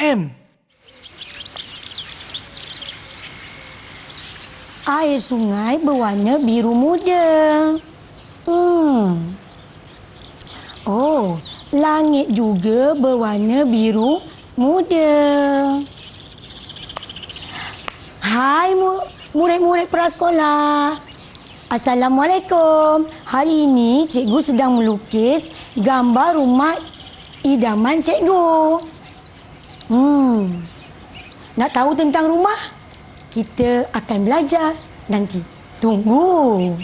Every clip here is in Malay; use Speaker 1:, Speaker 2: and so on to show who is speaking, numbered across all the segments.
Speaker 1: FM.
Speaker 2: Air sungai berwarna biru muda. Oh, langit juga berwarna biru muda. Hai murid-murid prasekolah. Assalamualaikum. Hari ini cikgu sedang melukis gambar rumah idaman cikgu. Nak tahu tentang rumah? Kita akan belajar nanti. Tunggu.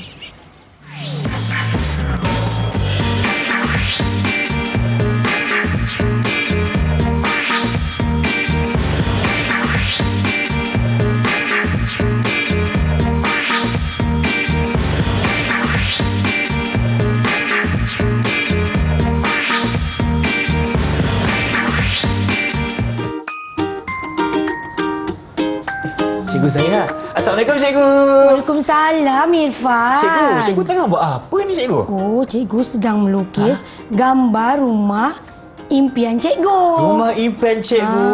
Speaker 3: Cikgu saya. Assalamualaikum, cikgu.
Speaker 2: Waalaikumsalam, Irfan.
Speaker 3: Cikgu tengah buat apa ni, cikgu?
Speaker 2: Oh, cikgu sedang melukis gambar rumah impian cikgu.
Speaker 3: Rumah impian cikgu.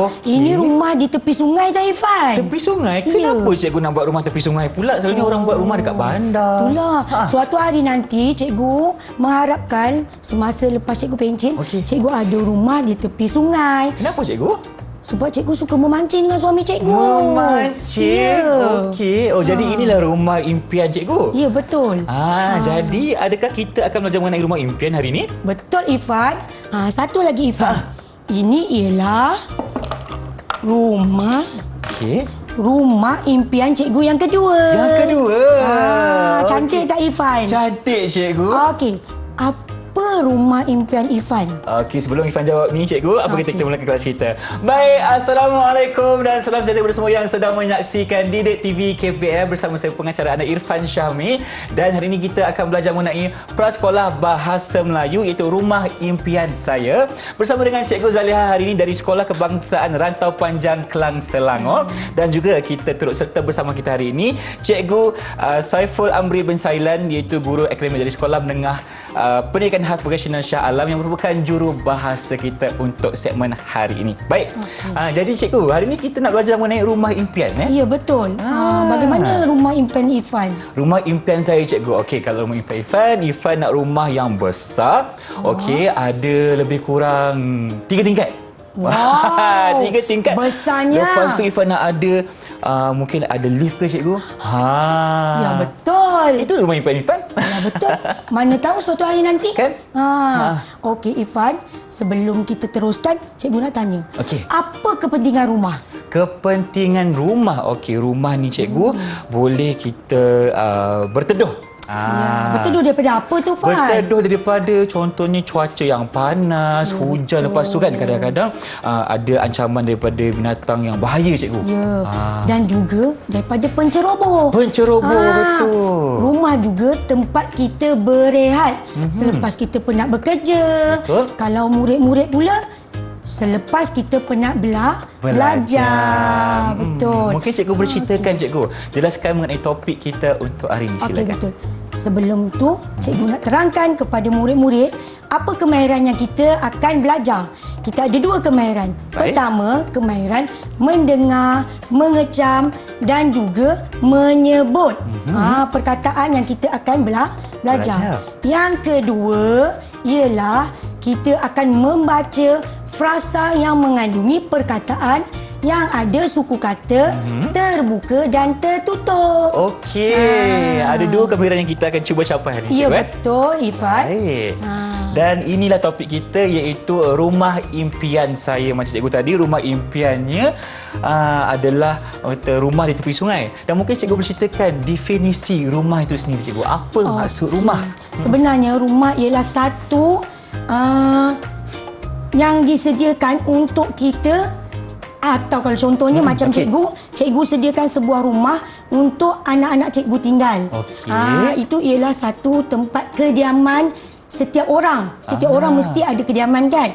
Speaker 3: Okey.
Speaker 2: Ini rumah di tepi sungai, tak, Irfan?
Speaker 3: Tepi sungai? Kenapa cikgu nak buat rumah tepi sungai pula? Selalunya orang buat rumah dekat bandar.
Speaker 2: Itulah. Suatu hari nanti cikgu mengharapkan semasa lepas cikgu pencen, cikgu ada rumah di tepi sungai.
Speaker 3: Kenapa, cikgu?
Speaker 2: Sebab cikgu suka memancing dengan suami cikgu.
Speaker 3: Memancing?
Speaker 2: Ya.
Speaker 3: Okey. Oh, jadi inilah rumah impian cikgu?
Speaker 2: Ya, betul.
Speaker 3: Jadi adakah kita akan belajar mengenai rumah impian hari ini?
Speaker 2: Betul, Irfan. Satu lagi, Irfan. Ini ialah rumah impian cikgu yang kedua.
Speaker 3: Yang kedua?
Speaker 2: Cantik tak, Irfan?
Speaker 3: Cantik, cikgu.
Speaker 2: Okey. Apa rumah impian Irfan?
Speaker 3: Okey, sebelum Irfan jawab ni, cikgu, apa kata kita mulakan kelas kita? Baik, Assalamualaikum dan salam sejahtera kepada semua yang sedang menyaksikan Didik TV KPM bersama saya pengacara anda Irfan Syahmi. Dan hari ini kita akan belajar mengenai Prasekolah Bahasa Melayu iaitu Rumah Impian Saya bersama dengan Cikgu Zaliha hari ini dari Sekolah Kebangsaan Rantau Panjang Kelang Selangor. Dan juga kita turut serta bersama kita hari ini Cikgu Saiful Amri bin Sailan iaitu guru akademik dari Sekolah Menengah Pendidikan Khas Vocational Shah Alam yang merupakan juru bahasa kita untuk segmen hari ini. Baik. Jadi cikgu, hari ini kita nak belajar mengenai rumah impian.
Speaker 2: Ya, betul. Bagaimana rumah impian Irfan?
Speaker 3: Rumah impian saya, cikgu. Okey, kalau rumah impian Irfan nak rumah yang besar. Okey, ada lebih kurang 3 tingkat.
Speaker 2: Wow.
Speaker 3: 3 tingkat.
Speaker 2: Besarnya.
Speaker 3: Lepas tu Irfan nak ada mungkin ada lift ke, cikgu?
Speaker 2: Ya, betul.
Speaker 3: Itu rumah impian Irfan.
Speaker 2: Ya, betul. Mana tahu suatu hari nanti.
Speaker 3: Kan?
Speaker 2: Okey, Irfan. Sebelum kita teruskan, cikgu nak tanya.
Speaker 3: Okey.
Speaker 2: Apa kepentingan rumah?
Speaker 3: Kepentingan rumah. Okey, rumah ni, cikgu, boleh kita berteduh.
Speaker 2: Berteduh daripada apa tu, Fan?
Speaker 3: Berteduh daripada contohnya cuaca yang panas, hujan. Lepas tu kan kadang-kadang ada ancaman daripada binatang yang bahaya, cikgu.
Speaker 2: Ya. Dan juga daripada penceroboh.
Speaker 3: Betul.
Speaker 2: Rumah juga tempat kita berehat selepas kita penat bekerja.
Speaker 3: Betul.
Speaker 2: Kalau murid-murid pula selepas kita penat belajar. Betul.
Speaker 3: Mungkin cikgu boleh ceritakan, cikgu. Jelaskan mengenai topik kita untuk hari ini. Silakan.
Speaker 2: Okey, betul. Sebelum tu, cikgu nak terangkan kepada murid-murid apa kemahiran yang kita akan belajar. Kita ada 2 kemahiran.
Speaker 3: Baik.
Speaker 2: Pertama, kemahiran mendengar, mengecam dan juga menyebut. Perkataan yang kita akan belajar. Yang kedua ialah kita akan membaca frasa yang mengandungi perkataan yang ada suku kata terbuka dan tertutup.
Speaker 3: Okey. Ada 2 kemahiran yang kita akan cuba capai hari ini.
Speaker 2: Ya, betul, Irfan.
Speaker 3: Baik. Dan inilah topik kita iaitu rumah impian saya. Macam cikgu tadi, rumah impiannya adalah rumah di tepi sungai. Dan mungkin cikgu boleh ceritakan definisi rumah itu sendiri, cikgu. Apa maksud rumah?
Speaker 2: Sebenarnya rumah ialah satu yang disediakan untuk kita, atau kalau contohnya macam cikgu sediakan sebuah rumah untuk anak-anak cikgu tinggal. Itu ialah satu tempat kediaman setiap orang. Setiap orang mesti ada kediaman, kan?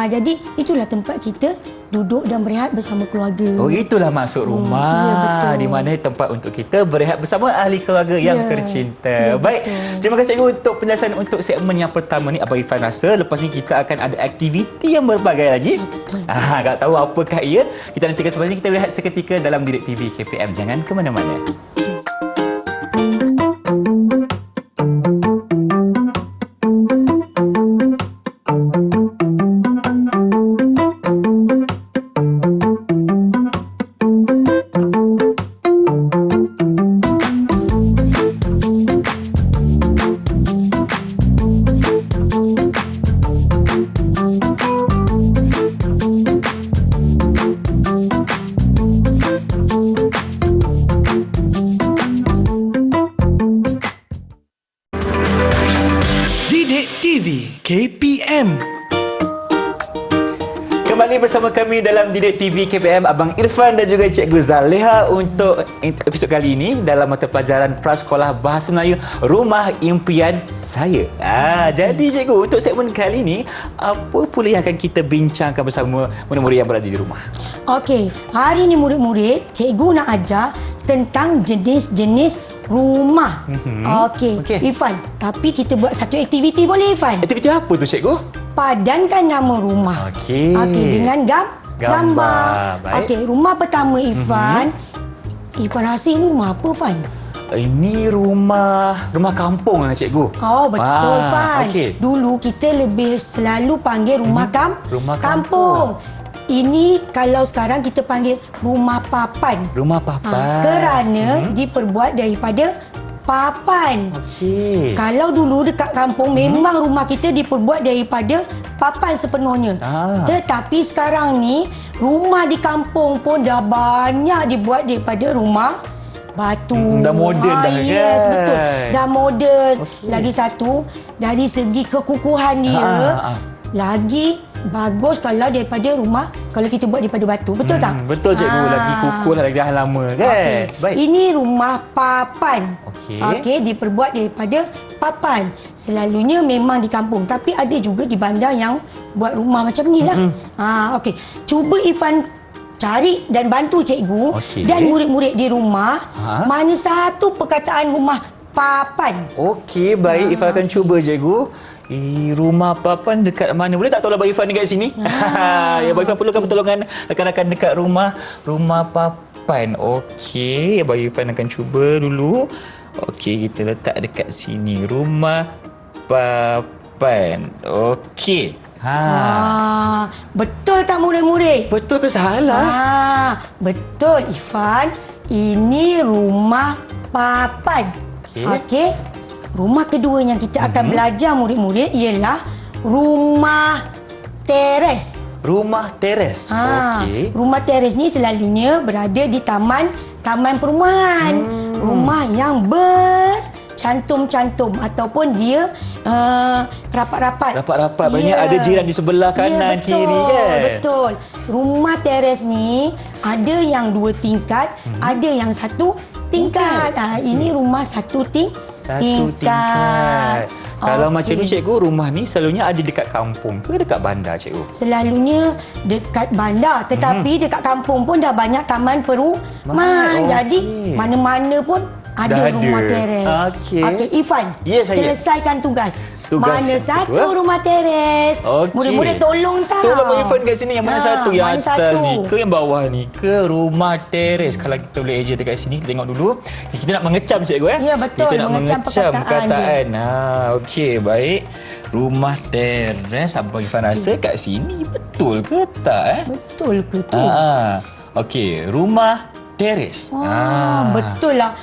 Speaker 2: Jadi itulah tempat kita duduk dan berehat bersama keluarga.
Speaker 3: Oh, itulah maksud rumah.
Speaker 2: Ya, betul.
Speaker 3: Di mana tempat untuk kita berehat bersama ahli keluarga yang
Speaker 2: Ya.
Speaker 3: tercinta.
Speaker 2: Ya,
Speaker 3: Baik,
Speaker 2: betul.
Speaker 3: terima kasih cikgu untuk penjelasan untuk segmen yang pertama ni. Abang Irfan rasa lepas ni kita akan ada aktiviti yang berbagai lagi.
Speaker 2: Betul.
Speaker 3: Tak tahu apakah ia. Kita nantikan selepas ini. Kita berehat seketika dalam Didik TV KPM. Jangan ke mana-mana.
Speaker 1: Didik TV KPM.
Speaker 3: Kembali bersama kami dalam Didik TV KPM, Abang Irfan dan juga Cikgu Zaleha untuk episod kali ini dalam mata pelajaran Prasekolah Bahasa Melayu Rumah Impian Saya. Jadi Cikgu, untuk segmen kali ini, apa pula yang akan kita bincangkan bersama murid-murid yang berada di rumah?
Speaker 2: Okey, hari ni murid-murid, cikgu nak ajar tentang jenis-jenis rumah. Okey,
Speaker 3: Okey.
Speaker 2: Irfan, tapi kita buat satu aktiviti boleh Irfan?
Speaker 3: Aktiviti apa tu Cikgu?
Speaker 2: Padankan nama rumah.
Speaker 3: Okey.
Speaker 2: Okey, dengan gambar.
Speaker 3: Baik.
Speaker 2: Okey, rumah pertama Irfan. Irfan rasa ini rumah apa, Fan?
Speaker 3: Ini rumah kampung lah Cikgu.
Speaker 2: Oh, betul, Fan.
Speaker 3: Okey.
Speaker 2: Dulu kita lebih selalu panggil rumah
Speaker 3: Rumah
Speaker 2: kampung. Ini kalau sekarang kita panggil rumah papan.
Speaker 3: Rumah papan.
Speaker 2: Kerana diperbuat daripada papan.
Speaker 3: Okey.
Speaker 2: Kalau dulu dekat kampung memang rumah kita diperbuat daripada papan sepenuhnya. Tetapi sekarang ni rumah di kampung pun dah banyak dibuat daripada rumah batu.
Speaker 3: Dah moden dah kan?
Speaker 2: Yes, betul. Dah moden.
Speaker 3: Okey.
Speaker 2: Lagi satu, dari segi kekukuhan dia lagi bagus kalau daripada rumah kalau kita buat daripada batu. Betul tak?
Speaker 3: Betul Cikgu. Lagi kukuh lagi dah lama kan?
Speaker 2: Okey.
Speaker 3: Baik.
Speaker 2: Ini rumah papan.
Speaker 3: Okey.
Speaker 2: Okey, diperbuat daripada papan. Selalunya memang di kampung, tapi ada juga di bandar yang buat rumah macam ni lah. Okey. Cuba Irfan cari dan bantu cikgu
Speaker 3: Okey.
Speaker 2: dan murid-murid di rumah mana satu perkataan rumah papan.
Speaker 3: Okey, baik. Irfan akan cuba Cikgu. Rumah papan dekat mana? Boleh tak tolong Abang Irfan dekat sini? Ya, Abang Irfan perlukan pertolongan rakan-rakan dekat rumah papan. Okey, Abang Irfan akan cuba dulu. Okey, kita letak dekat sini. Rumah papan. Okey.
Speaker 2: Betul tak murid-murid?
Speaker 3: Betul ke salah?
Speaker 2: Betul Irfan. Ini rumah papan. Okey. Rumah kedua yang kita akan belajar murid-murid ialah rumah teres.
Speaker 3: Rumah teres. Okey.
Speaker 2: Rumah teres ni selalunya berada di taman perumahan. Rumah yang bercantum-cantum ataupun dia rapat-rapat.
Speaker 3: Rapat-rapat. Maksudnya ada jiran di sebelah kanan,
Speaker 2: betul,
Speaker 3: kiri kan?
Speaker 2: Betul. Rumah teres ni ada yang 2 tingkat, ada yang 1 tingkat. Ini rumah 1 tingkat.
Speaker 3: Kalau macam ni Cikgu, rumah ni selalunya ada dekat kampung ke dekat bandar Cikgu?
Speaker 2: Selalunya dekat bandar, tetapi dekat kampung pun dah banyak taman perumahan. Jadi mana-mana pun ada rumah teres. Okey, Irfan.
Speaker 3: Ya, saya.
Speaker 2: Selesaikan tugas.
Speaker 3: Tugas
Speaker 2: Mana
Speaker 3: yang
Speaker 2: satu
Speaker 3: kedua.
Speaker 2: rumah teres?
Speaker 3: Okey.
Speaker 2: Murid-murid tolong tak?
Speaker 3: Tolong Abang Irfan kat sini. Yang mana satu? Yang
Speaker 2: mana
Speaker 3: atas
Speaker 2: satu?
Speaker 3: ni ke yang bawah ni ke rumah teres? Kalau kita boleh eja dekat sini, kita tengok dulu. Kita nak mengecam Cikgu
Speaker 2: Ya, betul.
Speaker 3: Kita nak
Speaker 2: Mengecam perkataan
Speaker 3: Okey, baik. Rumah teres. Abang Irfan rasa kat sini betul ke tak?
Speaker 2: Betul ke tu?
Speaker 3: Okey, rumah teres.
Speaker 2: Betul lah.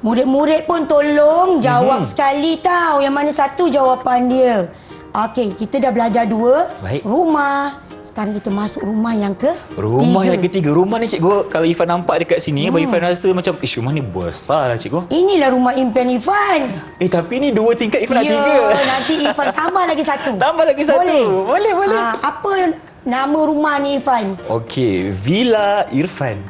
Speaker 2: Murid-murid pun tolong jawab sekali tahu yang mana satu jawapan dia. Okey, kita dah belajar 2.
Speaker 3: Baik.
Speaker 2: Rumah. Sekarang kita masuk rumah yang
Speaker 3: Rumah
Speaker 2: 3.
Speaker 3: yang ketiga. Rumah ni Cikgu, kalau Irfan nampak dekat sini, Abang Irfan rasa macam, rumah ni besar lah Cikgu.
Speaker 2: Inilah rumah impian Irfan.
Speaker 3: Tapi ni 2 tingkat, Irfan nak 3.
Speaker 2: Nanti Irfan tambah lagi 1.
Speaker 3: Tambah lagi 1. Boleh.
Speaker 2: Apa nama rumah ni Irfan?
Speaker 3: Okey, Villa Irfan.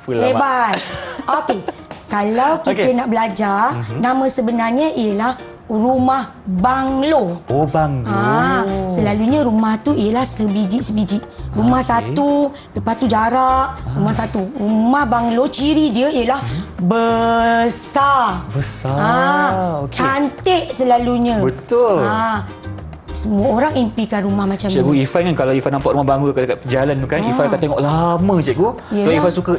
Speaker 2: Hebat. Okey. Kalau kita nak belajar, nama sebenarnya ialah rumah banglo.
Speaker 3: Oh, banglo.
Speaker 2: Selalunya rumah tu ialah sebiji-sebiji. Rumah satu, lepas tu jarak, rumah satu. Rumah banglo ciri dia ialah besar.
Speaker 3: Besar. Okey.
Speaker 2: Cantik selalunya.
Speaker 3: Betul.
Speaker 2: Semua orang impikan rumah macam
Speaker 3: Cikgu
Speaker 2: ni.
Speaker 3: Ifan kan, kalau Ifan nampak rumah banglo dekat jalan tu kan, Ifan akan tengok lama cikgu. So
Speaker 2: Yelah.
Speaker 3: Ifan suka,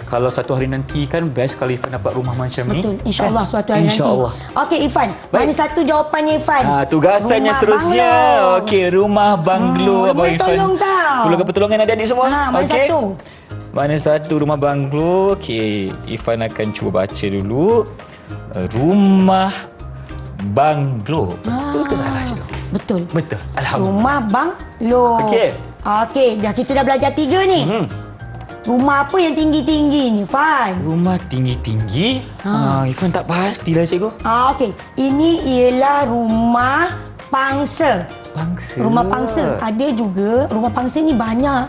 Speaker 3: kalau satu hari nanti kan best kalau Ifan dapat rumah macam ni.
Speaker 2: Betul. InsyaAllah suatu hari
Speaker 3: InsyaAllah.
Speaker 2: nanti. Okey Ifan,
Speaker 3: Baik.
Speaker 2: mana satu jawapannya Ifan?
Speaker 3: Tugasan yang
Speaker 2: Rumah
Speaker 3: seterusnya.
Speaker 2: banglo.
Speaker 3: Okey, rumah banglo. Abang
Speaker 2: boleh
Speaker 3: Ifan.
Speaker 2: tolong tau.
Speaker 3: Perlukan pertolongan adik-adik semua.
Speaker 2: Mana
Speaker 3: Okey.
Speaker 2: satu?
Speaker 3: Mana satu rumah banglo? Okey, Ifan akan cuba baca dulu. Rumah banglo. Betul ke salah cikgu?
Speaker 2: Betul.
Speaker 3: Betul. Alhamdulillah.
Speaker 2: Rumah banglo.
Speaker 3: Okey.
Speaker 2: Okey, kita dah belajar 3 ni. Rumah apa yang tinggi-tinggi ni, Fan?
Speaker 3: Rumah tinggi-tinggi? Ifan tak pastilah cikgu.
Speaker 2: Okey. Ini ialah rumah pangsa.
Speaker 3: Pangsa.
Speaker 2: Rumah pangsa. Ada juga rumah pangsa ni banyak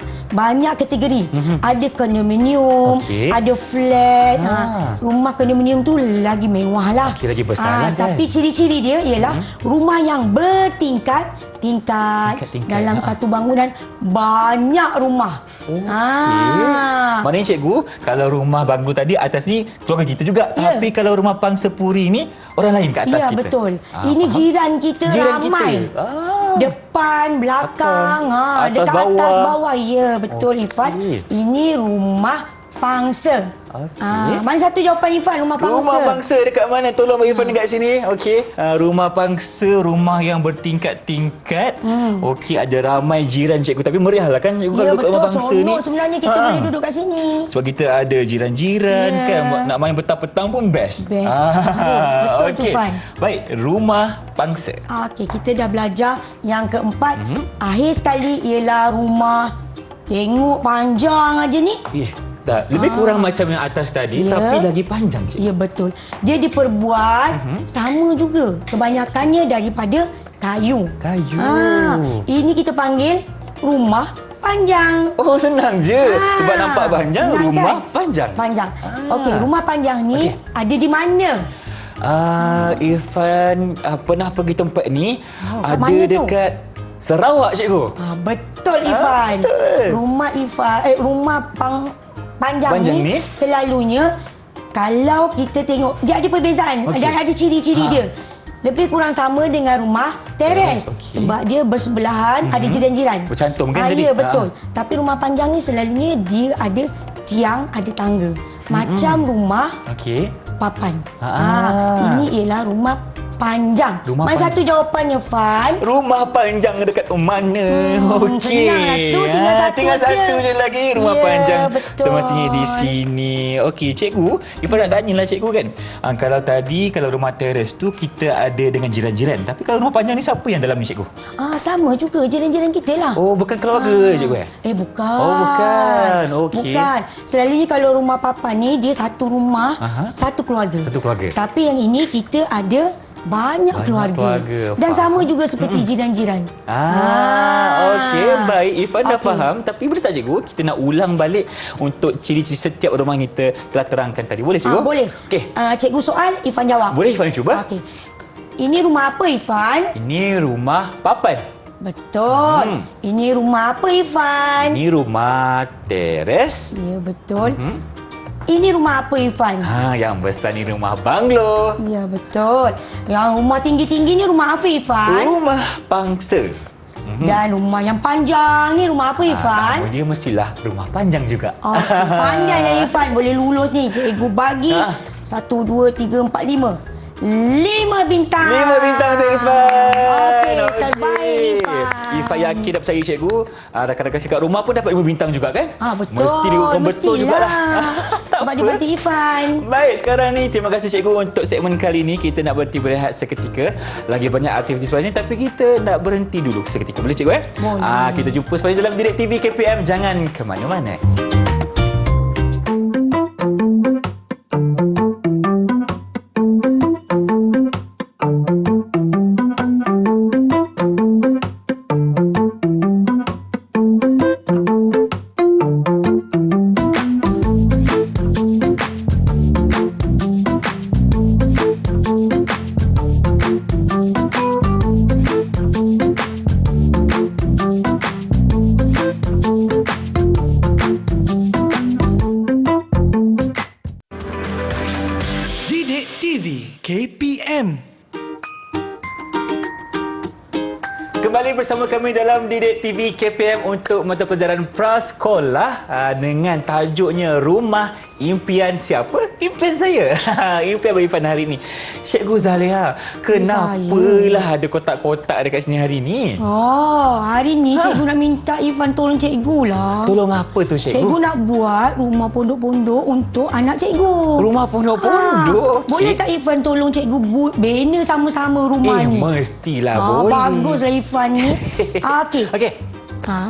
Speaker 2: kategori. Ada kondominium,
Speaker 3: Okey.
Speaker 2: ada flat. Rumah kondominium tu lagi mewah lah.
Speaker 3: Okey, lagi besar lah kan?
Speaker 2: Tapi ciri-ciri dia ialah rumah yang bertingkat
Speaker 3: Tingkat-tingkat.
Speaker 2: dalam satu bangunan banyak rumah.
Speaker 3: Maknanya cikgu, kalau rumah banglo tadi atas ni keluarga kita juga.
Speaker 2: Ya.
Speaker 3: Tapi kalau rumah pangsa puri ni orang lain kat atas
Speaker 2: Ya,
Speaker 3: kita.
Speaker 2: betul. Ini
Speaker 3: faham.
Speaker 2: jiran kita
Speaker 3: Jiran
Speaker 2: ramai.
Speaker 3: kita.
Speaker 2: Depan, belakang,
Speaker 3: Atas,
Speaker 2: dekat
Speaker 3: bawah.
Speaker 2: atas, bawah. Ya, betul Ifan.
Speaker 3: Okey.
Speaker 2: Ini rumah pangsa.
Speaker 3: Okey.
Speaker 2: Mana satu jawapan Ifan? Rumah pangsa.
Speaker 3: Rumah pangsa dekat mana? Tolong bagi Ifan dekat sini. Okey. Rumah pangsa, rumah yang bertingkat-tingkat. Okey, ada ramai jiran cikgu. Tapi meriah lah kan cikgu
Speaker 2: Ya,
Speaker 3: kalau dekat
Speaker 2: betul.
Speaker 3: rumah pangsa ni.
Speaker 2: Seronok sebenarnya kita boleh duduk kat sini.
Speaker 3: Sebab kita ada jiran-jiran
Speaker 2: Ya.
Speaker 3: kan. Nak main petang-petang pun best.
Speaker 2: Best. Betul tu,
Speaker 3: okey.
Speaker 2: Fan.
Speaker 3: Baik, rumah pangsa.
Speaker 2: Okey, kita dah belajar yang keempat. Akhir sekali ialah rumah. Tengok panjang aja ni.
Speaker 3: Tak, lebih kurang macam yang atas tadi,
Speaker 2: Ya.
Speaker 3: tapi lagi panjang cikgu.
Speaker 2: Ya, betul. Dia diperbuat sama juga. Kebanyakannya daripada kayu.
Speaker 3: Kayu.
Speaker 2: Ini kita panggil rumah panjang.
Speaker 3: Oh, senang je. Sebab nampak panjang,
Speaker 2: senang
Speaker 3: rumah
Speaker 2: kan?
Speaker 3: panjang.
Speaker 2: Panjang. Okey, rumah panjang ni ada di mana?
Speaker 3: Irfan pernah pergi tempat ni.
Speaker 2: kat
Speaker 3: Ada
Speaker 2: mana tu?
Speaker 3: dekat Sarawak cikgu.
Speaker 2: Betul Ifan.
Speaker 3: betul.
Speaker 2: Rumah Ifan, rumah panjang
Speaker 3: ni?
Speaker 2: selalunya kalau kita tengok dia ada perbezaan,
Speaker 3: Okey.
Speaker 2: ada ciri-ciri dia. Lebih kurang sama dengan rumah teres.
Speaker 3: Okey.
Speaker 2: Sebab dia bersebelahan, ada jiran-jiran.
Speaker 3: Bercantum kan tadi?
Speaker 2: Ya, betul. Tapi rumah panjang ni selalunya dia ada tiang, ada tangga. Macam rumah
Speaker 3: Okey.
Speaker 2: papan. Ini ialah rumah panjang.
Speaker 3: Rumah
Speaker 2: Mana satu jawapannya, Fan?
Speaker 3: Rumah panjang dekat mana? Okey.
Speaker 2: senang tu, tinggal satu je.
Speaker 3: je lagi. Rumah
Speaker 2: Ya,
Speaker 3: panjang
Speaker 2: betul.
Speaker 3: semestinya di sini. Okey, cikgu. Ifan nak tanyalah cikgu kan. Kalau tadi, kalau rumah teres tu kita ada dengan jiran-jiran. Tapi kalau rumah panjang ni siapa yang dalam ni cikgu?
Speaker 2: Sama juga jiran-jiran kita lah.
Speaker 3: Oh, bukan keluarga cikgu
Speaker 2: Bukan.
Speaker 3: Oh, bukan. Okey.
Speaker 2: Bukan. Selalunya kalau rumah papan ni dia satu rumah, satu keluarga.
Speaker 3: Satu keluarga.
Speaker 2: Tapi yang ini kita ada banyak keluarga. Dan
Speaker 3: faham.
Speaker 2: sama juga seperti jiran-jiran.
Speaker 3: Okey, baik. Ifan dah
Speaker 2: Okey.
Speaker 3: faham. Tapi boleh tak cikgu, kita nak ulang balik untuk ciri-ciri setiap rumah yang kita telah terangkan tadi. Boleh cikgu?
Speaker 2: Boleh.
Speaker 3: Okey.
Speaker 2: Cikgu soal, Ifan jawab.
Speaker 3: Boleh Ifan cuba?
Speaker 2: Okey. Ini rumah apa, Ifan?
Speaker 3: Ini rumah papan.
Speaker 2: Betul. Ini rumah apa, Ifan?
Speaker 3: Ini rumah teres.
Speaker 2: Ya, betul. Ini rumah apa, Ifan?
Speaker 3: Yang besar ni rumah banglo.
Speaker 2: Ya, betul. Yang rumah tinggi-tinggi ni rumah apa, Ifan?
Speaker 3: Rumah pangsa.
Speaker 2: Dan rumah yang panjang ni rumah apa, Ifan?
Speaker 3: Nama dia mestilah rumah panjang juga.
Speaker 2: Okey, pandai ya Ifan. Boleh lulus ni. Cikgu bagi 1, 2, 3, 4, 5. 5 bintang.
Speaker 3: 5 bintang untuk Ifan.
Speaker 2: Okey, terbaik Ifan.
Speaker 3: Ifan yakin dah percaya cikgu. Rakan-rakan kat rumah pun dapat 5 bintang juga kan?
Speaker 2: Betul.
Speaker 3: Mesti dihukum betul jugalah. Tak
Speaker 2: Sebab
Speaker 3: apa.
Speaker 2: dia bantu Ifan.
Speaker 3: Baik, sekarang ni terima kasih cikgu untuk segmen kali ni. Kita nak berhenti berehat seketika. Lagi banyak aktiviti sebenarnya, tapi kita nak berhenti dulu seketika. Boleh cikgu
Speaker 2: Boleh.
Speaker 3: Kita jumpa sebenarnya dalam Direct TV KPM. Jangan ke mana-mana.
Speaker 1: KPM.
Speaker 3: Kembali bersama kami dalam Didik TV KPM untuk mata pelajaran prasekolah dengan tajuknya Rumah Impian Siapa? Impian saya. Impian Abang Irfan hari ini. Cikgu Zaliha, kenapalah ada kotak-kotak dekat sini hari ini?
Speaker 2: Oh, hari ni cikgu nak minta Irfan tolong cikgu lah.
Speaker 3: Tolong apa tu cikgu?
Speaker 2: Cikgu nak buat rumah pondok-pondok untuk anak cikgu.
Speaker 3: Rumah pondok-pondok.
Speaker 2: Boleh tak Irfan tolong cikgu bina sama-sama rumah ni?
Speaker 3: Mestilah boleh.
Speaker 2: Baguslah Irfan ni. Okey.
Speaker 3: Okey.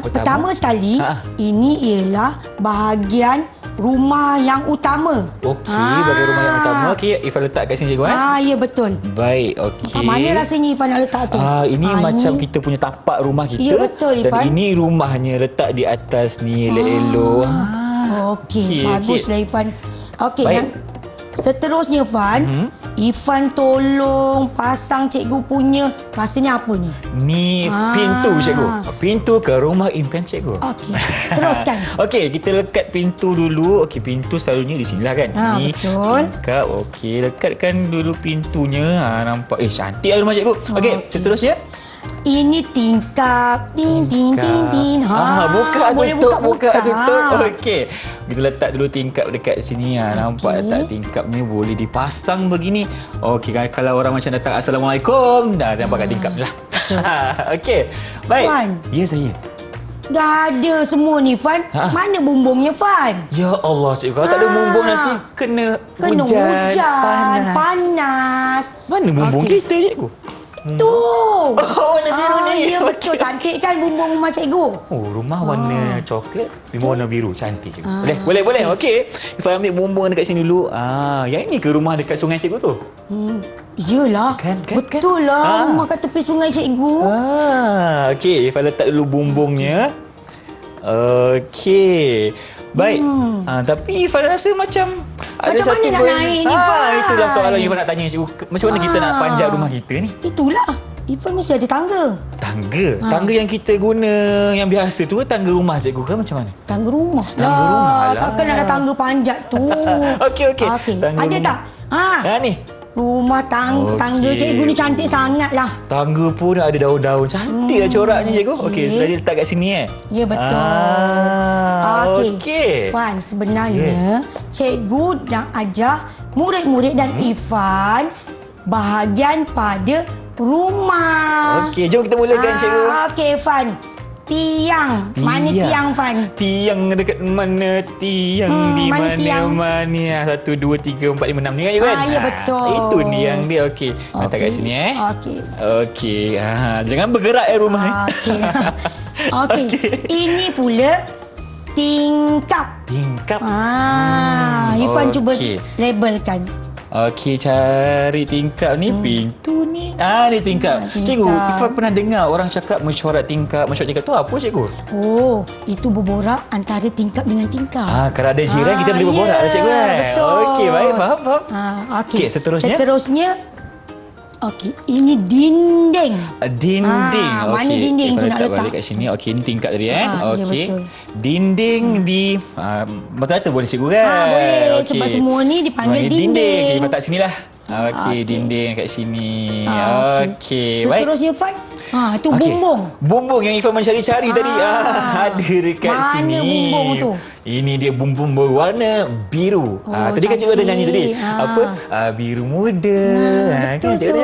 Speaker 2: Pertama sekali, ini ialah bahagian rumah yang utama.
Speaker 3: Okey, bahagian rumah yang utama. Okey, Irfan letak kat sini cikgu
Speaker 2: Ya betul.
Speaker 3: Baik, okey.
Speaker 2: Mana rasanya Irfan nak letak tu?
Speaker 3: Ini macam kita punya tapak rumah kita.
Speaker 2: Ya, betul, Irfan.
Speaker 3: Dan ini rumahnya letak di atas ni elok-elok.
Speaker 2: Okey, baguslah Irfan. Okey,
Speaker 3: Baik.
Speaker 2: yang seterusnya Fan, Irfan tolong pasang cikgu punya, rasanya apa ni?
Speaker 3: Ni pintu cikgu. Pintu ke rumah impian cikgu.
Speaker 2: Okey, teruskan.
Speaker 3: Okey, kita lekat pintu dulu. Okey, pintu selalunya di sinilah kan. Ni
Speaker 2: betul.
Speaker 3: tingkap. Okey, lekatkan dulu pintunya. Nampak cantik lah rumah cikgu. Okey, seterusnya.
Speaker 2: Ini tingkap. Tin.
Speaker 3: Buka
Speaker 2: boleh
Speaker 3: tutup,
Speaker 2: buka.
Speaker 3: buka tutup. Okey. Kita letak dulu tingkap dekat sini. Nampak tak tingkap ni boleh dipasang begini. Okey, kalau orang macam datang Assalamualaikum, dah nampak kat tingkap ni lah. Okey. Baik.
Speaker 2: Wan.
Speaker 3: Ya, saya.
Speaker 2: Dah ada semua ni Fan. Mana bumbungnya Fan?
Speaker 3: Ya Allah, cikgu. Kalau tak ada bumbung nanti kena hujan.
Speaker 2: Panas.
Speaker 3: Mana bumbung kita, cikgu?
Speaker 2: Tu.
Speaker 3: Warna biru ni.
Speaker 2: Ya betul. Cantik kan bumbung rumah cikgu?
Speaker 3: Oh, rumah warna coklat, rumah warna biru. Cantik cikgu. Boleh. Okey. Ifan ambil bumbung dekat sini dulu. Yang ini ke rumah dekat sungai cikgu tu?
Speaker 2: Iyalah.
Speaker 3: Kan?
Speaker 2: Betul lah. Rumah kat tepi sungai cikgu.
Speaker 3: Okey. Ifan letak dulu bumbungnya. Okey. Baik. Tapi Ifan rasa macam ada
Speaker 2: Macam mana nak naik ni, Fan?
Speaker 3: Itulah soalan Ifan nak tanya cikgu. Macam mana kita nak panjat rumah kita ni?
Speaker 2: Itulah. Irfan mesti ada tangga.
Speaker 3: Tangga? Tangga yang kita guna yang biasa tu ke tangga rumah cikgu ke macam mana?
Speaker 2: Tangga rumah.
Speaker 3: Tangga rumah lah.
Speaker 2: Takkan nak ada tangga panjat tu.
Speaker 3: Okey.
Speaker 2: Ada tak?
Speaker 3: Ni.
Speaker 2: Rumah tangga cikgu ni cantik sangat lah.
Speaker 3: Tangga pun ada daun-daun. Cantik lah coraknya cikgu. Okey, sudah dia letak kat sini
Speaker 2: Ya betul.
Speaker 3: Okey.
Speaker 2: Fan, sebenarnya cikgu nak ajar murid-murid dan Irfan bahagian pada rumah.
Speaker 3: Okey, jom kita mulakan cikgu.
Speaker 2: Okey, Fan. Tiang. Mana tiang, Fan?
Speaker 3: Tiang dekat mana? Tiang di
Speaker 2: mana tiang?
Speaker 3: mana? 1, 2, 3, 4, 5, 6 ni kan cikgu kan?
Speaker 2: Ya betul.
Speaker 3: Itu tiang dia. Okey. Letak kat sini Okey. Jangan bergerak rumah ni.
Speaker 2: Okey. Ini pula tingkap.
Speaker 3: Tingkap.
Speaker 2: Irfan cuba labelkan.
Speaker 3: Okey, cari tingkap ni. Pintu ni. Ni tingkap. Cikgu, Ifan pernah dengar orang cakap mesyuarat tingkap. Mesyuarat tingkap tu apa cikgu?
Speaker 2: Oh, itu berborak antara tingkap dengan tingkap.
Speaker 3: Kalau ada jiran kita boleh berborak lah cikgu kan?
Speaker 2: Betul.
Speaker 3: Okey, baik. Faham.
Speaker 2: Okey,
Speaker 3: seterusnya.
Speaker 2: Okey, ini dinding.
Speaker 3: Dinding.
Speaker 2: Mana dinding tu nak letak?
Speaker 3: Balik kat sini. Okey, ini tingkap tadi kan? Okey.
Speaker 2: Ya, betul.
Speaker 3: Dinding di batu boleh cikgu kan?
Speaker 2: Boleh. Sebab semua ni dipanggil dinding.
Speaker 3: Kita letak sinilah. Okey, dinding kat sini. Okey, baik.
Speaker 2: Seterusnya, Fan. Itu bumbung.
Speaker 3: Bumbung yang Ifan mencari-cari tadi. Ada dekat sini.
Speaker 2: Mana bumbung tu?
Speaker 3: Ini dia bumbung berwarna biru. Tadi kan cikgu ada nyanyi tadi. Apa? Biru muda.
Speaker 2: Betul tu.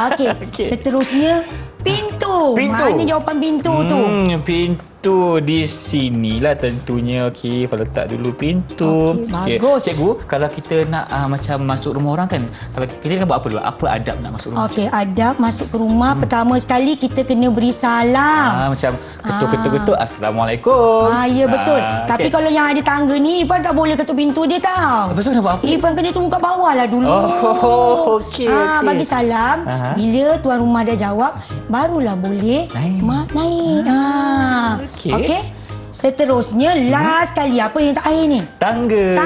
Speaker 2: Okey. Seterusnya, pintu. Mana jawapan pintu tu?
Speaker 3: Pintu di sinilah tentunya. Okey, Ifan letak dulu pintu.
Speaker 2: Bagus.
Speaker 3: Cikgu, kalau kita nak macam masuk rumah orang kan, kalau kita buat apa dulu? Apa adab nak masuk rumah?
Speaker 2: Okey, adab masuk ke rumah. Pertama sekali kita kena beri salam.
Speaker 3: Macam ketuk-ketuk. Assalamualaikum.
Speaker 2: Ya betul. Tapi kalau yang ada tangga ni, Irfan tak boleh ketuk pintu dia tau.
Speaker 3: Lepas tu nak buat apa?
Speaker 2: Irfan kena tunggu kat bawah lah dulu.
Speaker 3: Okey.
Speaker 2: Bagi salam. Bila tuan rumah dah jawab, barulah boleh naik. Okey. Seterusnya, last kali apa yang terakhir ni?
Speaker 3: Tangga.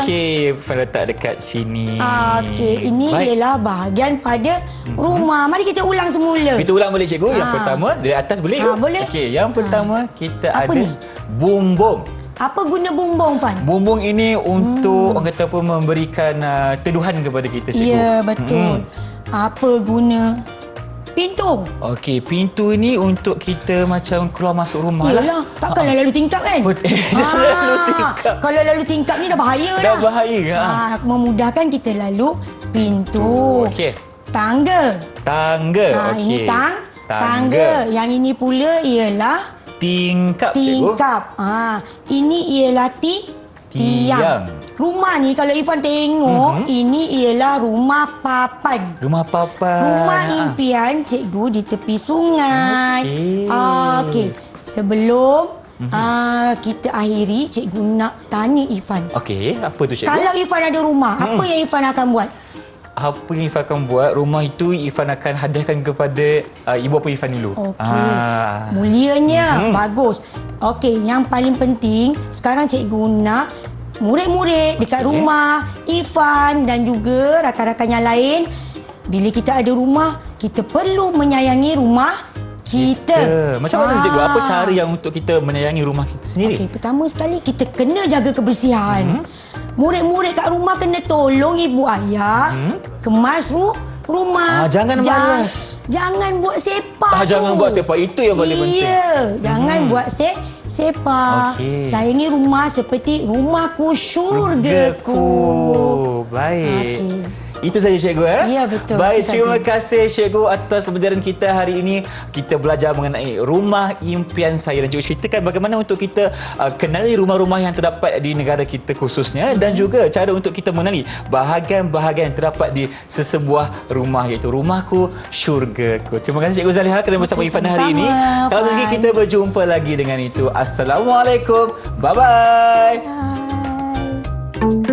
Speaker 3: Okey, Ifan letak dekat sini.
Speaker 2: Okey, ini ialah bahagian pada rumah. Mari kita ulang semula.
Speaker 3: Kita ulang boleh cikgu. Yang pertama, dari atas boleh?
Speaker 2: Boleh.
Speaker 3: Okey, yang pertama kita
Speaker 2: Apa
Speaker 3: ada
Speaker 2: ni?
Speaker 3: bumbung.
Speaker 2: Apa guna bumbung, Fan?
Speaker 3: Bumbung ini untuk orang kata apa, memberikan teduhan kepada kita, cikgu.
Speaker 2: Ya, betul. Apa guna pintu?
Speaker 3: Okey, pintu ini untuk kita macam keluar masuk rumah lah.
Speaker 2: Yalah, takkanlah lalu tingkap kan?
Speaker 3: Jangan lalu tingkap.
Speaker 2: Kalau lalu tingkap ni dah bahaya dah.
Speaker 3: Dah bahaya.
Speaker 2: Memudahkan kita lalu pintu.
Speaker 3: Okey.
Speaker 2: Tangga.
Speaker 3: Tangga. Okey.
Speaker 2: Ini tangga. Yang ini pula ialah
Speaker 3: tingkap, cikgu.
Speaker 2: tingkap. Ini ialah tiang. Rumah ni kalau Irfan tengok, ini ialah rumah papan.
Speaker 3: Rumah papan.
Speaker 2: Rumah impian cikgu di tepi sungai. Okey. Sebelum kita akhiri, cikgu nak tanya Irfan.
Speaker 3: Okey, apa tu, cikgu?
Speaker 2: Kalau Irfan ada rumah, apa yang Irfan akan buat?
Speaker 3: Apa yang Irfan akan buat? Rumah itu Irfan akan hadiahkan kepada ibu bapa Irfan dulu.
Speaker 2: Okey. Mulianya. Bagus. Okey, yang paling penting, sekarang cikgu nak murid-murid dekat rumah, Irfan dan juga rakan-rakan yang lain, bila kita ada rumah, kita perlu menyayangi rumah kita.
Speaker 3: Macam mana, cikgu? Apa cara yang untuk kita menyayangi rumah kita sendiri?
Speaker 2: Okey, pertama sekali kita kena jaga kebersihan. Murid-murid kat rumah kena tolong ibu ayah kemas rumah.
Speaker 3: Jangan malas.
Speaker 2: Jangan buat sepak.
Speaker 3: Jangan buat sepak. Itu yang paling penting.
Speaker 2: Ya, jangan buat sepak.
Speaker 3: Okey.
Speaker 2: Sayangi rumah seperti rumahku, syurgaku.
Speaker 3: Baik.
Speaker 2: Okey.
Speaker 3: Itu saja, cikgu.
Speaker 2: Ya, betul.
Speaker 3: Baik,
Speaker 2: Itu
Speaker 3: terima
Speaker 2: saja.
Speaker 3: kasih, cikgu, atas pembelajaran kita hari ini. Kita belajar mengenai rumah impian saya, dan cikgu ceritakan bagaimana untuk kita kenali rumah-rumah yang terdapat di negara kita khususnya, dan juga cara untuk kita mengenali bahagian-bahagian yang terdapat di sesebuah rumah, iaitu rumahku, syurgaku. Terima kasih, cikgu Zaliha, kerana bersama Irfan hari ini. Kalau begitu kita berjumpa lagi dengan itu. Assalamualaikum. Bye-bye.
Speaker 2: Bye.